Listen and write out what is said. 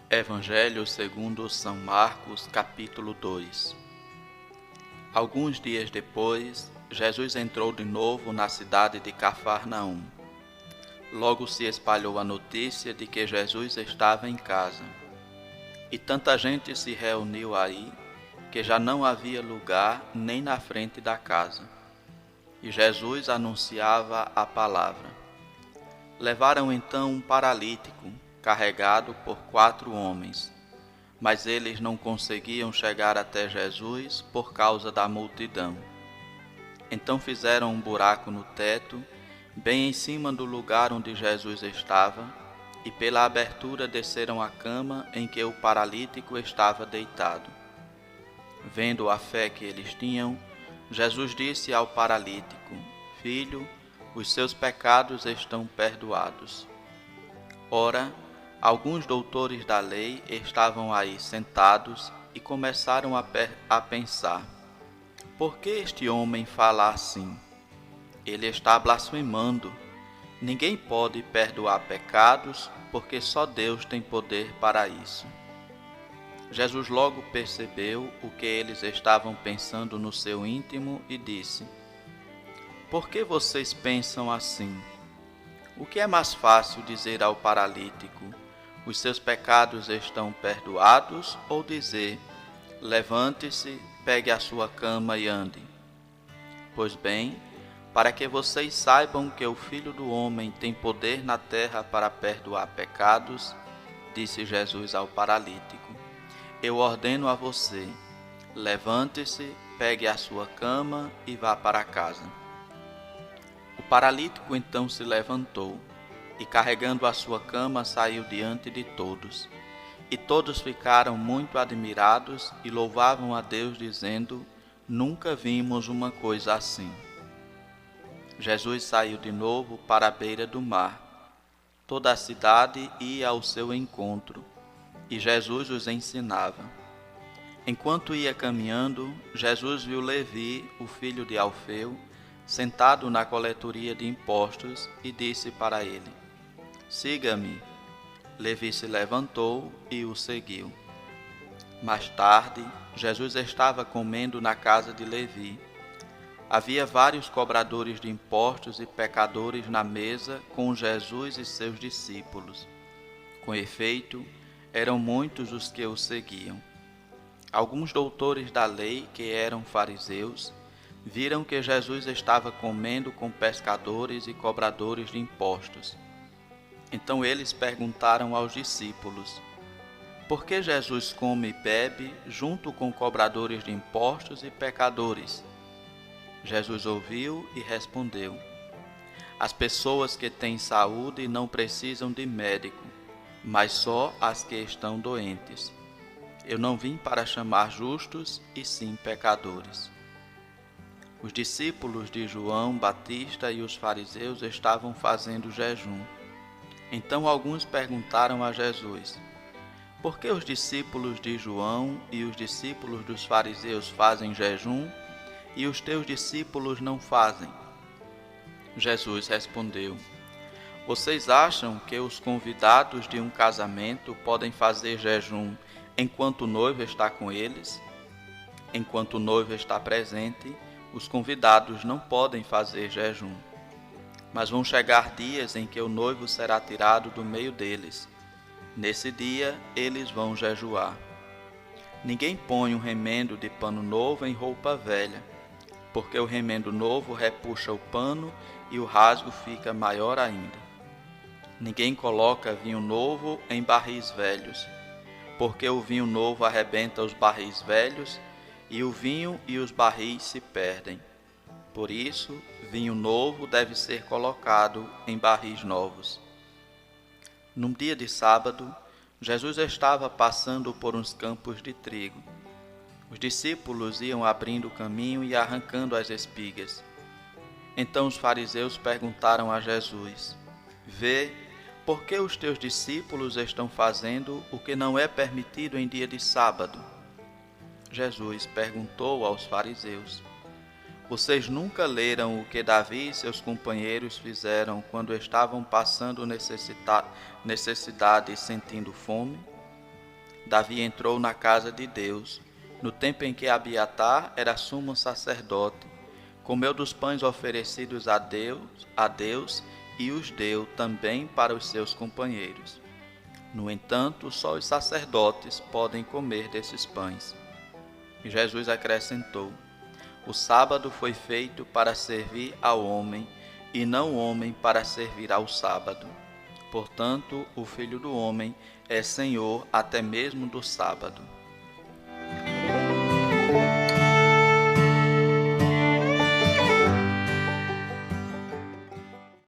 Evangelho segundo São Marcos, capítulo 2. Alguns dias depois, Jesus entrou de novo na cidade de Cafarnaum. Logo se espalhou a notícia de que Jesus estava em casa. E tanta gente se reuniu aí, que já não havia lugar nem na frente da casa. E Jesus anunciava a palavra. Levaram então um paralítico, carregado por 4 homens, mas eles não conseguiam chegar até Jesus por causa da multidão. Então fizeram um buraco no teto, bem em cima do lugar onde Jesus estava, e pela abertura desceram a cama em que o paralítico estava deitado. Vendo a fé que eles tinham, Jesus disse ao paralítico: Filho, os seus pecados estão perdoados. Ora, alguns doutores da lei estavam aí sentados e começaram a pensar: por que este homem fala assim? Ele está blasfemando. Ninguém pode perdoar pecados, porque só Deus tem poder para isso. Jesus logo percebeu o que eles estavam pensando no seu íntimo e disse: Por que vocês pensam assim? O que é mais fácil dizer ao paralítico: os seus pecados estão perdoados, ou dizer: levante-se, pegue a sua cama e ande? Pois bem, para que vocês saibam que o Filho do Homem tem poder na terra para perdoar pecados, disse Jesus ao paralítico: eu ordeno a você, levante-se, pegue a sua cama e vá para casa. O paralítico então se levantou e, carregando a sua cama, saiu diante de todos. E todos ficaram muito admirados e louvavam a Deus, dizendo: nunca vimos uma coisa assim. Jesus saiu de novo para a beira do mar. Toda a cidade ia ao seu encontro, e Jesus os ensinava. Enquanto ia caminhando, Jesus viu Levi, o filho de Alfeu, sentado na coletoria de impostos, e disse para ele: siga-me. Levi se levantou e o seguiu. Mais tarde, Jesus estava comendo na casa de Levi. Havia vários cobradores de impostos e pecadores na mesa com Jesus e seus discípulos. Com efeito, eram muitos os que o seguiam. Alguns doutores da lei, que eram fariseus, viram que Jesus estava comendo com pescadores e cobradores de impostos. Então eles perguntaram aos discípulos: por que Jesus come e bebe junto com cobradores de impostos e pecadores? Jesus ouviu e respondeu: as pessoas que têm saúde não precisam de médico, mas só as que estão doentes. Eu não vim para chamar justos, e sim pecadores. Os discípulos de João Batista e os fariseus estavam fazendo jejum. Então alguns perguntaram a Jesus: por que os discípulos de João e os discípulos dos fariseus fazem jejum e os teus discípulos não fazem? Jesus respondeu: vocês acham que os convidados de um casamento podem fazer jejum enquanto o noivo está com eles? Enquanto o noivo está presente, os convidados não podem fazer jejum. Mas vão chegar dias em que o noivo será tirado do meio deles. Nesse dia, eles vão jejuar. Ninguém põe um remendo de pano novo em roupa velha, porque o remendo novo repuxa o pano e o rasgo fica maior ainda. Ninguém coloca vinho novo em barris velhos, porque o vinho novo arrebenta os barris velhos, e o vinho e os barris se perdem. Por isso, vinho novo deve ser colocado em barris novos. Num dia de sábado, Jesus estava passando por uns campos de trigo. Os discípulos iam abrindo o caminho e arrancando as espigas. Então os fariseus perguntaram a Jesus: vê, por que os teus discípulos estão fazendo o que não é permitido em dia de sábado? Jesus perguntou aos fariseus: Vocês nunca leram o que Davi e seus companheiros fizeram quando estavam passando necessidade e sentindo fome? Davi entrou na casa de Deus, no tempo em que Abiatar era sumo sacerdote, comeu dos pães oferecidos a Deus e os deu também para os seus companheiros. No entanto, só os sacerdotes podem comer desses pães. E Jesus acrescentou: o sábado foi feito para servir ao homem, e não o homem para servir ao sábado. Portanto, o Filho do Homem é Senhor até mesmo do sábado.